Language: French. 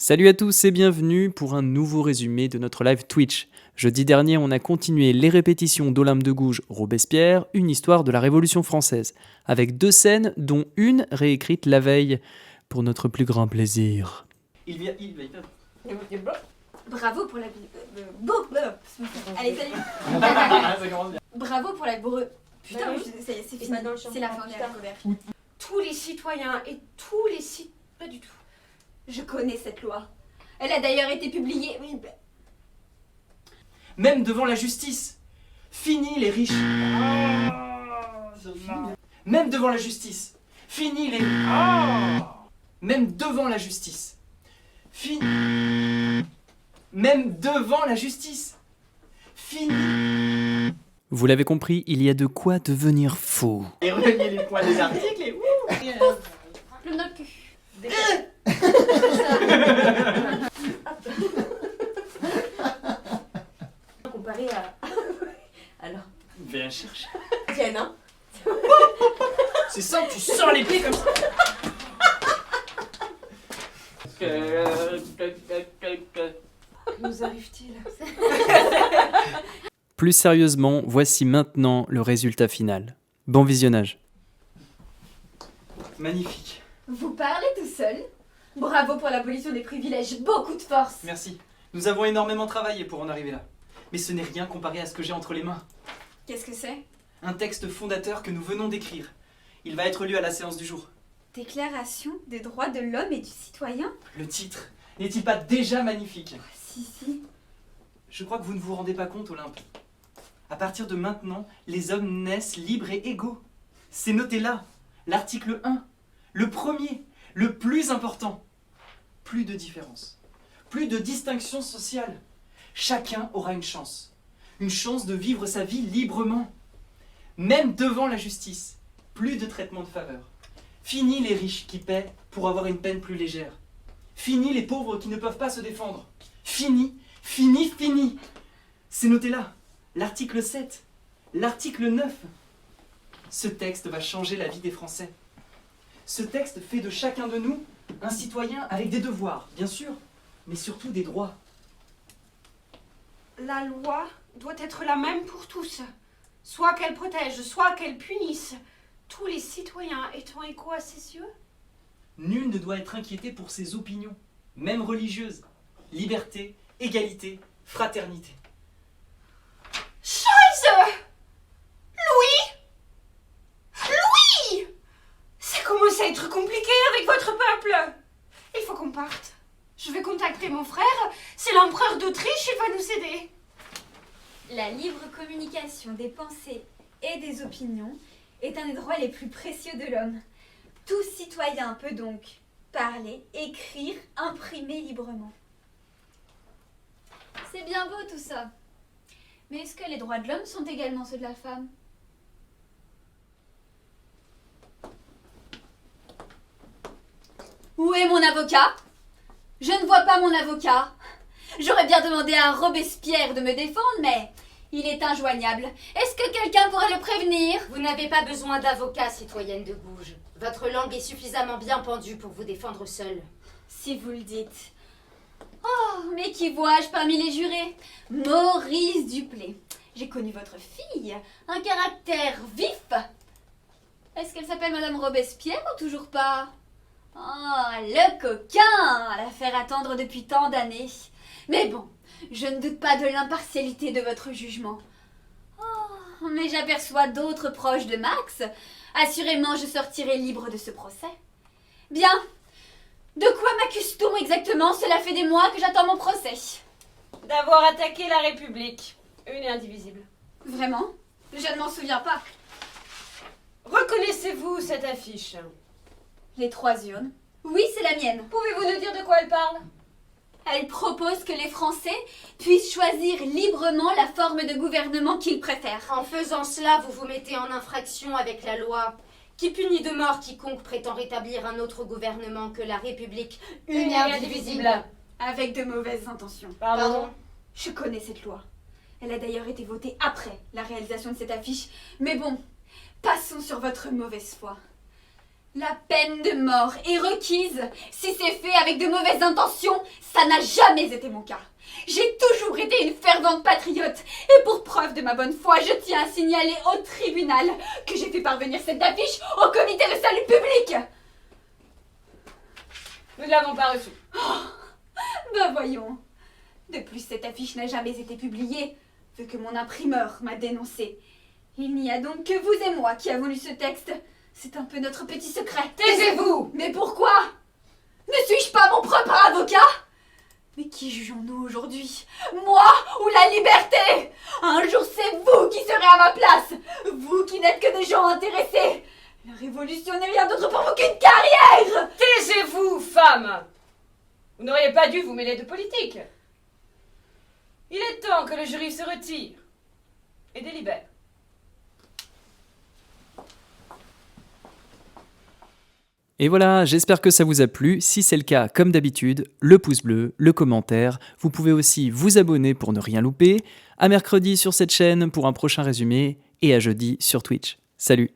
Salut à tous et bienvenue pour un nouveau résumé de notre live Twitch. Jeudi dernier, on a continué les répétitions d'Olympe de Gouges, Robespierre, une histoire de la Révolution française, avec 2 scènes dont une réécrite la veille, pour notre plus grand plaisir. Bravo pour la... Allez, salut. Bravo pour la... Putain, c'est fini. C'est la fin de la colère. Tous les citoyens et tous les Pas du tout. Je connais cette loi. Elle a d'ailleurs été publiée... Oui, Même devant la justice. Fini les riches. Même devant la justice. Fini les... Même devant la justice. Fini... Même devant la justice. Fini... Vous l'avez compris, il y a de quoi devenir fou. Et relier les points des articles et... le nœud cul. Comparé à... Alors... Viens chercher. Tiens, hein. C'est simple, tu sors l'épée comme ça. Nous arrive-t-il? Plus sérieusement, voici maintenant le résultat final. Bon visionnage. Magnifique. Vous parlez tout seul? Bravo pour l'abolition des privilèges, beaucoup de force. Merci. Nous avons énormément travaillé pour en arriver là. Mais ce n'est rien comparé à ce que j'ai entre les mains. Qu'est-ce que c'est? Un texte fondateur que nous venons d'écrire. Il va être lu à la séance du jour. Déclaration des droits de l'homme et du citoyen? Le titre n'est-il pas déjà magnifique? Si. Je crois que vous ne vous rendez pas compte, Olympe. À partir de maintenant, les hommes naissent libres et égaux. C'est noté là, l'article 1, le premier, le plus important. Plus de différence, plus de distinction sociale. Chacun aura une chance de vivre sa vie librement. Même devant la justice, plus de traitement de faveur. Fini les riches qui paient pour avoir une peine plus légère. Fini les pauvres qui ne peuvent pas se défendre. Fini. C'est noté là, l'article 7, l'article 9. Ce texte va changer la vie des Français. Ce texte fait de chacun de nous un citoyen avec des devoirs, bien sûr, mais surtout des droits. La loi doit être la même pour tous. Soit qu'elle protège, soit qu'elle punisse. Tous les citoyens étant égaux à ses yeux. Nul ne doit être inquiété pour ses opinions, même religieuses. Liberté, égalité, fraternité. Scheiße! Louis! Ça commence à être compliqué avec votre peuple. Il faut qu'on parte. Je vais contacter mon frère. C'est l'empereur d'Autriche, il va nous aider. La libre communication des pensées et des opinions est un des droits les plus précieux de l'homme. Tout citoyen peut donc parler, écrire, imprimer librement. C'est bien beau tout ça. Mais est-ce que les droits de l'homme sont également ceux de la femme? Où est mon avocat? Je ne vois pas mon avocat. J'aurais bien demandé à Robespierre de me défendre, mais il est injoignable. Est-ce que quelqu'un pourrait le prévenir? Vous n'avez pas besoin d'avocat, citoyenne de Gouges. Votre langue est suffisamment bien pendue pour vous défendre seule. Si vous le dites. Oh, mais qui vois-je parmi les jurés? Maurice Duplé. J'ai connu votre fille. Un caractère vif. Est-ce qu'elle s'appelle Madame Robespierre ou toujours pas? Oh, le coquin! La faire attendre depuis tant d'années. Mais bon, je ne doute pas de l'impartialité de votre jugement. Oh, mais j'aperçois d'autres proches de Max. Assurément, je sortirai libre de ce procès. Bien. De quoi m'accuse-t-on exactement? Cela fait des mois que j'attends mon procès. D'avoir attaqué la République. Une et indivisible. Vraiment? Je ne m'en souviens pas. Reconnaissez-vous cette affiche? Les 3 urnes. Oui, c'est la mienne. Pouvez-vous nous dire de quoi elle parle? Elle propose que les Français puissent choisir librement la forme de gouvernement qu'ils préfèrent. En faisant cela, vous vous mettez en infraction avec la loi qui punit de mort quiconque prétend rétablir un autre gouvernement que la République une et indivisible. Avec de mauvaises intentions. Pardon? Je connais cette loi. Elle a d'ailleurs été votée après la réalisation de cette affiche. Mais bon, passons sur votre mauvaise foi. La peine de mort est requise si c'est fait avec de mauvaises intentions. Ça n'a jamais été mon cas. J'ai toujours été une fervente patriote. Et pour preuve de ma bonne foi, je tiens à signaler au tribunal que j'ai fait parvenir cette affiche au comité de salut public. Nous ne l'avons pas reçu. Ben voyons. De plus, cette affiche n'a jamais été publiée, vu que mon imprimeur m'a dénoncé. Il n'y a donc que vous et moi qui avons lu ce texte. C'est un peu notre petit secret. Taisez-vous! Mais pourquoi? Ne suis-je pas mon propre avocat? Mais qui jugeons-nous aujourd'hui? Moi ou la liberté? Un jour c'est vous qui serez à ma place. Vous qui n'êtes que des gens intéressés. La révolution n'est rien d'autre pour vous qu'une carrière. Taisez-vous, femme! Vous n'auriez pas dû vous mêler de politique. Il est temps que le jury se retire et délibère. Et voilà, j'espère que ça vous a plu. Si c'est le cas, comme d'habitude, le pouce bleu, le commentaire. Vous pouvez aussi vous abonner pour ne rien louper. À mercredi sur cette chaîne pour un prochain résumé et à jeudi sur Twitch. Salut!